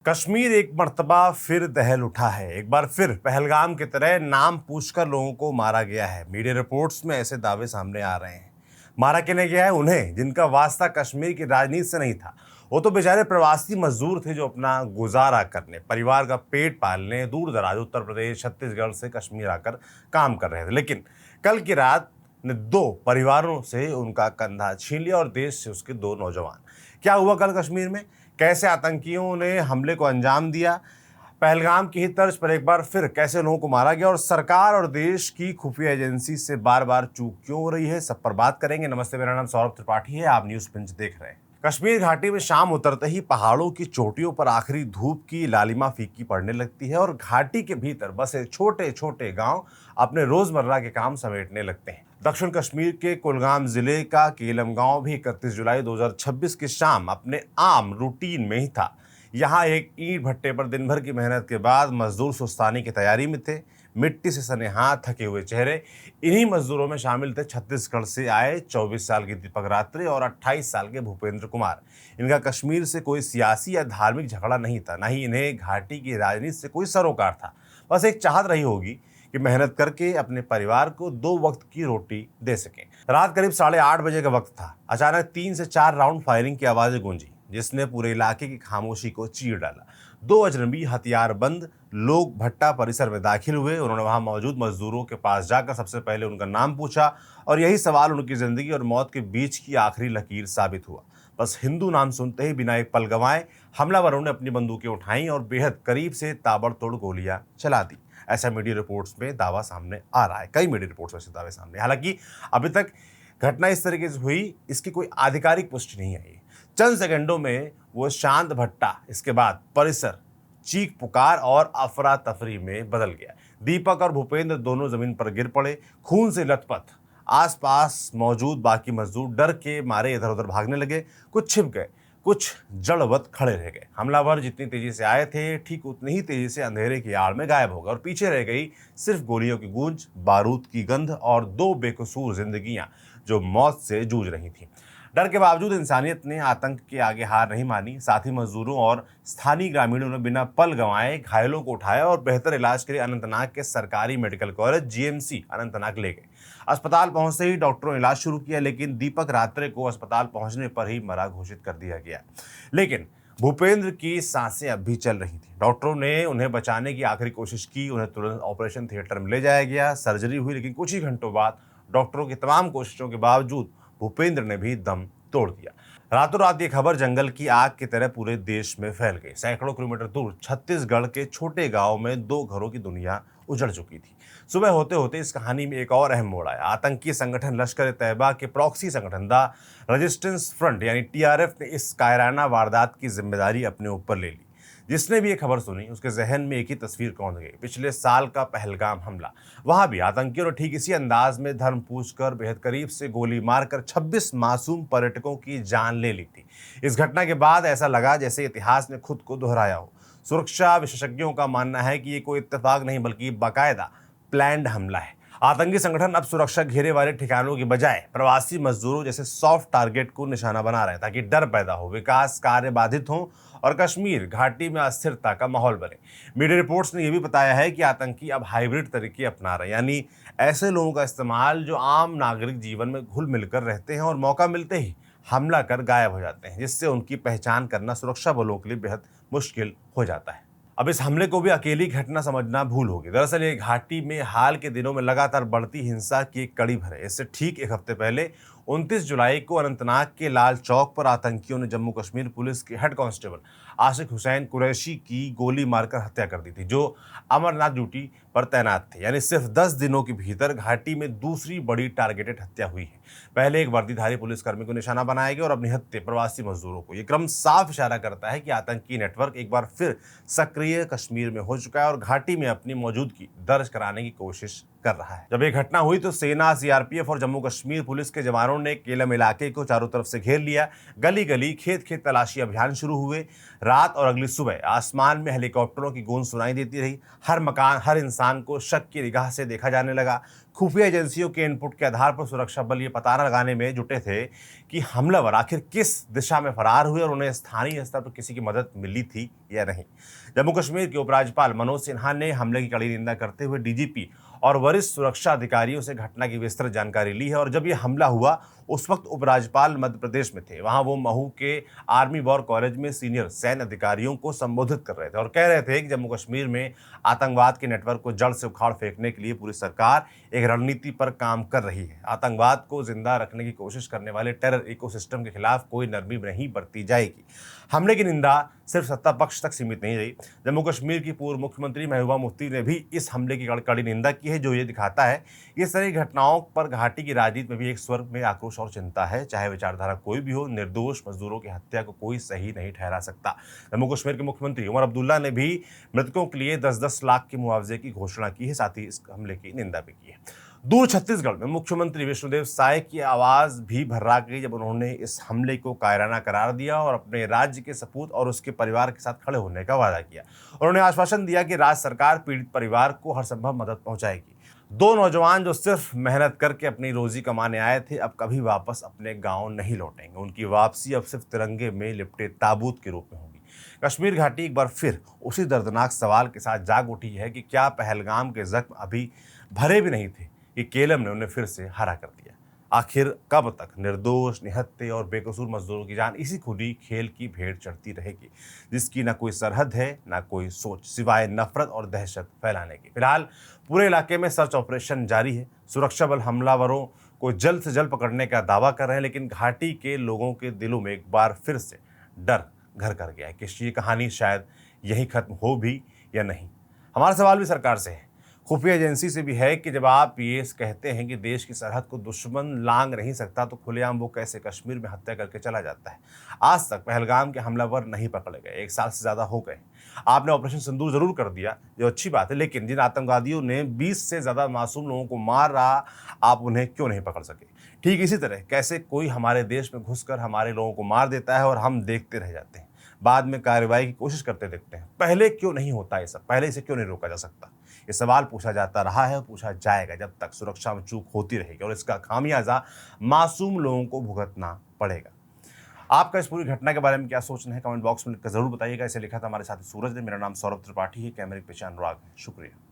कश्मीर एक मर्तबा फिर दहल उठा है। एक बार फिर पहलगाम की तरह नाम पूछकर लोगों को मारा गया है। मीडिया रिपोर्ट्स में ऐसे दावे सामने आ रहे हैं। मारा किन्हें गया है? उन्हें जिनका वास्ता कश्मीर की राजनीति से नहीं था। वो तो बेचारे प्रवासी मजदूर थे जो अपना गुजारा करने, परिवार का पेट पालने दूर दराज उत्तर प्रदेश छत्तीसगढ़ से कश्मीर आकर काम कर रहे थे। लेकिन कल की रात ने दो परिवारों से उनका कंधा छीन लिया और देश से उसके दो नौजवान। क्या हुआ कल कश्मीर में? कैसे आतंकियों ने हमले को अंजाम दिया? पहलगाम की ही तर्ज पर एक बार फिर कैसे लोगों को मारा गया? और सरकार और देश की खुफिया एजेंसी से बार बार चूक क्यों हो रही है, सब पर बात करेंगे। नमस्ते, मेरा नाम सौरभ त्रिपाठी है, आप न्यूज पिंच देख रहे हैं। कश्मीर घाटी में शाम उतरते ही पहाड़ों की चोटियों पर आखिरी धूप की लालिमा फीकी पड़ने लगती है और घाटी के भीतर बसे छोटे छोटे गांव अपने रोजमर्रा के काम समेटने लगते हैं। दक्षिण कश्मीर के कुलगाम जिले का केलम गांव भी 31 जुलाई 2026 की शाम अपने आम रूटीन में ही था। यहाँ एक ईंट भट्टे पर दिन भर की मेहनत के बाद मजदूर सुस्ताने की तैयारी में थे। मिट्टी से सने हाथ, थके हुए चेहरे। इन्हीं मजदूरों में शामिल थे छत्तीसगढ़ से आए 24 साल की दीपक रात्रे और 28 साल के भूपेंद्र कुमार। इनका कश्मीर से कोई सियासी या धार्मिक झगड़ा नहीं था, न ही इन्हें घाटी की राजनीति से कोई सरोकार था। बस एक चाहत रही होगी कि मेहनत करके अपने परिवार को 2 वक्त की रोटी दे सकें। रात करीब 8:30 बजे का वक्त था। अचानक 3 से 4 राउंड फायरिंग की आवाजें गूंजी, जिसने पूरे इलाके की खामोशी को चीर डाला। 2 अजनबी हथियारबंद लोग भट्टा परिसर में दाखिल हुए। उन्होंने वहां मौजूद मजदूरों के पास जाकर सबसे पहले उनका नाम पूछा और यही सवाल उनकी जिंदगी और मौत के बीच की आखिरी लकीर साबित हुआ। बस हिंदू नाम सुनते ही बिना एक पल गंवाए हमलावरों ने अपनी बंदूकें उठाई और बेहद करीब से ताबड़तोड़ गोलियां चला दी। ऐसा मीडिया रिपोर्ट्स में दावा सामने आ रहा है। कई मीडिया रिपोर्ट्स में ऐसे दावे सामने, हालांकि अभी तक घटना इस तरीके से हुई इसकी कोई आधिकारिक पुष्टि नहीं आई। चंद सेकंडों में वो शांत भट्टा, इसके बाद परिसर चीख पुकार और अफरा तफरी में बदल गया। दीपक और भूपेंद्र दोनों जमीन पर गिर पड़े, खून से लथपथ। आसपास मौजूद बाकी मजदूर डर के मारे इधर उधर भागने लगे। कुछ छिप गए, कुछ जड़वत खड़े रह गए। हमलावर जितनी तेजी से आए थे, ठीक उतनी ही तेजी से अंधेरे की आड़ में गायब हो गए और पीछे रह गई सिर्फ गोलियों की गूंज, बारूद की गंध और 2 बेकसूर जिंदगियां जो मौत से जूझ रही थीं। डर के बावजूद इंसानियत ने आतंक के आगे हार नहीं मानी। साथी मजदूरों और स्थानीय ग्रामीणों ने बिना पल गंवाए घायलों को उठाया और बेहतर इलाज के लिए अनंतनाग के सरकारी मेडिकल कॉलेज जीएमसी अनंतनाग ले गए। अस्पताल पहुंचते ही डॉक्टरों ने इलाज शुरू किया, लेकिन दीपक रात्रे को अस्पताल पहुंचने पर ही मरा घोषित कर दिया गया। लेकिन भूपेंद्र की सांसें अब भी चल रही थी। डॉक्टरों ने उन्हें बचाने की आखिरी कोशिश की। उन्हें तुरंत ऑपरेशन थिएटर में ले जाया गया, सर्जरी हुई, लेकिन कुछ ही घंटों बाद डॉक्टरों की तमाम कोशिशों के बावजूद भूपेंद्र ने भी दम तोड़ दिया। रातों रात ये खबर जंगल की आग की तरह पूरे देश में फैल गई। सैकड़ों किलोमीटर दूर छत्तीसगढ़ के छोटे गांव में 2 घरों की दुनिया उजड़ चुकी थी। सुबह होते होते इस कहानी में एक और अहम मोड़ आया। आतंकी संगठन लश्कर-ए-तैयबा के प्रॉक्सी संगठन द रेजिस्टेंस फ्रंट यानी टीआरएफ ने इस कायराना वारदात की जिम्मेदारी अपने ऊपर ले ली। जिसने भी ये खबर सुनी, उसके जहन में एक ही तस्वीर कौंध गई, पिछले साल का पहलगाम हमला। वहां भी आतंकियों ने ठीक इसी अंदाज में धर्म पूछकर बेहद करीब से गोली मारकर 26 मासूम पर्यटकों की जान ले ली थी। इस घटना के बाद ऐसा लगा जैसे इतिहास ने खुद को दोहराया हो। सुरक्षा विशेषज्ञों का मानना है कि ये कोई इत्तेफाक नहीं बल्कि बाकायदा प्लान्ड हमला है। आतंकी संगठन अब सुरक्षा घेरे वाले ठिकानों की बजाय प्रवासी मजदूरों जैसे सॉफ्ट टारगेट को निशाना बना रहे हैं, ताकि डर पैदा हो, विकास कार्य बाधित हो और कश्मीर घाटी में अस्थिरता का माहौल बने। मीडिया रिपोर्ट्स ने यह भी बताया है कि आतंकी अब हाइब्रिड तरीके अपना रहे हैं, यानी ऐसे लोगों का इस्तेमाल जो आम नागरिक जीवन में घुल मिलकर रहते हैं और मौका मिलते ही हमला कर गायब हो जाते हैं, जिससे उनकी पहचान करना सुरक्षा बलों के लिए बेहद मुश्किल हो जाता है। अब इस हमले को भी अकेली घटना समझना भूल होगी। दरअसल ये घाटी में हाल के दिनों में लगातार बढ़ती हिंसा की एक कड़ी भर है। इससे ठीक एक हफ्ते पहले 29 जुलाई को अनंतनाग के लाल चौक पर आतंकियों ने जम्मू कश्मीर पुलिस के हेड कांस्टेबल आशिक हुसैन कुरैशी की गोली मारकर हत्या कर दी थी, जो अमरनाथ ड्यूटी पर तैनात थे। यानी सिर्फ 10 दिनों के भीतर घाटी में दूसरी बड़ी टारगेटेड हत्या हुई है। पहले एक वर्दीधारी पुलिसकर्मी को निशाना बनाया गया और अब निहत्थे प्रवासी मजदूरों को। यह क्रम साफ इशारा करता है कि आतंकी नेटवर्क एक बार फिर सक्रिय कश्मीर में हो चुका है और घाटी में अपनी मौजूदगी दर्ज कराने की कोशिश कर रहा है। जब ये घटना हुई तो सेना, सीआरपीएफ और जम्मू कश्मीर पुलिस के जवानों ने केलम इलाके को चारों तरफ से घेर लिया। गली गली, खेत खेत तलाशी अभियान शुरू हुए। रात और अगली सुबह आसमान में हेलीकॉप्टरों की गूंज सुनाई देती रही। हर मकान, हर इंसान को शक की निगाह से देखा जाने लगा। खुफिया एजेंसियों के इनपुट के आधार पर सुरक्षा बल ये पता लगाने में जुटे थे कि हमलावर आखिर किस दिशा में फरार हुए और उन्हें स्थानीय स्तर पर किसी की मदद मिली थी या नहीं। जम्मू कश्मीर के उपराज्यपाल मनोज सिन्हा ने हमले की कड़ी निंदा करते हुए डीजीपी और वरिष्ठ सुरक्षा अधिकारियों से घटना की विस्तृत जानकारी ली है। और जब यह हमला हुआ उस वक्त उपराज्यपाल मध्य प्रदेश में थे। वहां वो महू के आर्मी वॉर कॉलेज में सीनियर सैन्य अधिकारियों को संबोधित कर रहे थे और कह रहे थे कि जम्मू कश्मीर में आतंकवाद के नेटवर्क को जड़ से उखाड़ फेंकने के लिए पूरी सरकार एक रणनीति पर काम कर रही है। आतंकवाद को जिंदा रखने की कोशिश करने वाले टेरर इकोसिस्टम के खिलाफ कोई नरमी नहीं बरती जाएगी। हमले की निंदा सिर्फ सत्ता पक्ष तक सीमित नहीं रही। जम्मू कश्मीर की पूर्व मुख्यमंत्री महबूबा मुफ्ती ने भी इस हमले की कड़ी निंदा की है, जो ये दिखाता है कि इस तरह की घटनाओं पर घाटी की राजनीति में भी एक स्वर में आक्रोश और चिंता है। चाहे विचारधारा कोई भी हो, निर्दोष मजदूरों की हत्या को कोई सही नहीं ठहरा सकता। जम्मू कश्मीर के मुख्यमंत्री उमर अब्दुल्ला ने भी मृतकों के लिए 10-10 लाख के मुआवजे की घोषणा की है, साथ ही इस हमले की निंदा भी की है। दूर छत्तीसगढ़ में मुख्यमंत्री विष्णुदेव साय की आवाज भी भर्रा गई जब उन्होंने इस हमले को कायराना करार दिया और अपने राज्य के सपूत और उसके परिवार के साथ खड़े होने का वादा किया। उन्होंने आश्वासन दिया कि राज्य सरकार पीड़ित परिवार को हर संभव मदद पहुंचाएगी। दो नौजवान जो सिर्फ मेहनत करके अपनी रोजी कमाने आए थे, अब कभी वापस अपने गांव नहीं लौटेंगे। उनकी वापसी अब सिर्फ तिरंगे में लिपटे ताबूत के रूप में होगी। कश्मीर घाटी एक बार फिर उसी दर्दनाक सवाल के साथ जाग उठी है कि क्या पहलगाम के जख्म अभी भरे भी नहीं थे कि केलम ने उन्हें फिर से हरा कर दिया। आखिर कब तक निर्दोष, निहत्थे और बेकसूर मजदूरों की जान इसी खुली खेल की भेंट चढ़ती रहेगी, जिसकी ना कोई सरहद है ना कोई सोच, सिवाय नफरत और दहशत फैलाने की। फिलहाल पूरे इलाके में सर्च ऑपरेशन जारी है। सुरक्षा बल हमलावरों को जल्द से जल्द पकड़ने का दावा कर रहे हैं, लेकिन घाटी के लोगों के दिलों में एक बार फिर से डर घर कर गया है कि ये कहानी शायद यहीं खत्म हो भी या नहीं। हमारा सवाल भी सरकार से है, खुफिया एजेंसी से भी है कि जब आप ये कहते हैं कि देश की सरहद को दुश्मन लांघ नहीं सकता, तो खुलेआम वो कैसे कश्मीर में हत्या करके चला जाता है। आज तक पहलगाम के हमलावर नहीं पकड़े गए, 1 साल से ज़्यादा हो गए। आपने ऑपरेशन सिंदूर जरूर कर दिया, जो अच्छी बात है, लेकिन जिन आतंकवादियों ने 20 से ज़्यादा मासूम लोगों को मार रहा, आप उन्हें क्यों नहीं पकड़ सके। ठीक इसी तरह कैसे कोई हमारे देश में घुसकर हमारे लोगों को मार देता है और हम देखते रह जाते हैं, बाद में कार्रवाई की कोशिश करते देखते हैं। पहले क्यों नहीं होता ये सब, पहले इसे क्यों नहीं रोका जा सकता। ये सवाल पूछा जाता रहा है और पूछा जाएगा जब तक सुरक्षा में चूक होती रहेगी और इसका खामियाजा मासूम लोगों को भुगतना पड़ेगा। आपका इस पूरी घटना के बारे में क्या सोचना है, कमेंट बॉक्स में लिखकर जरूर बताइएगा। इसे लिखा था हमारे साथी सूरज ने। मेरा नाम सौरभ त्रिपाठी है, कैमरे के पीछे अनुराग है। शुक्रिया।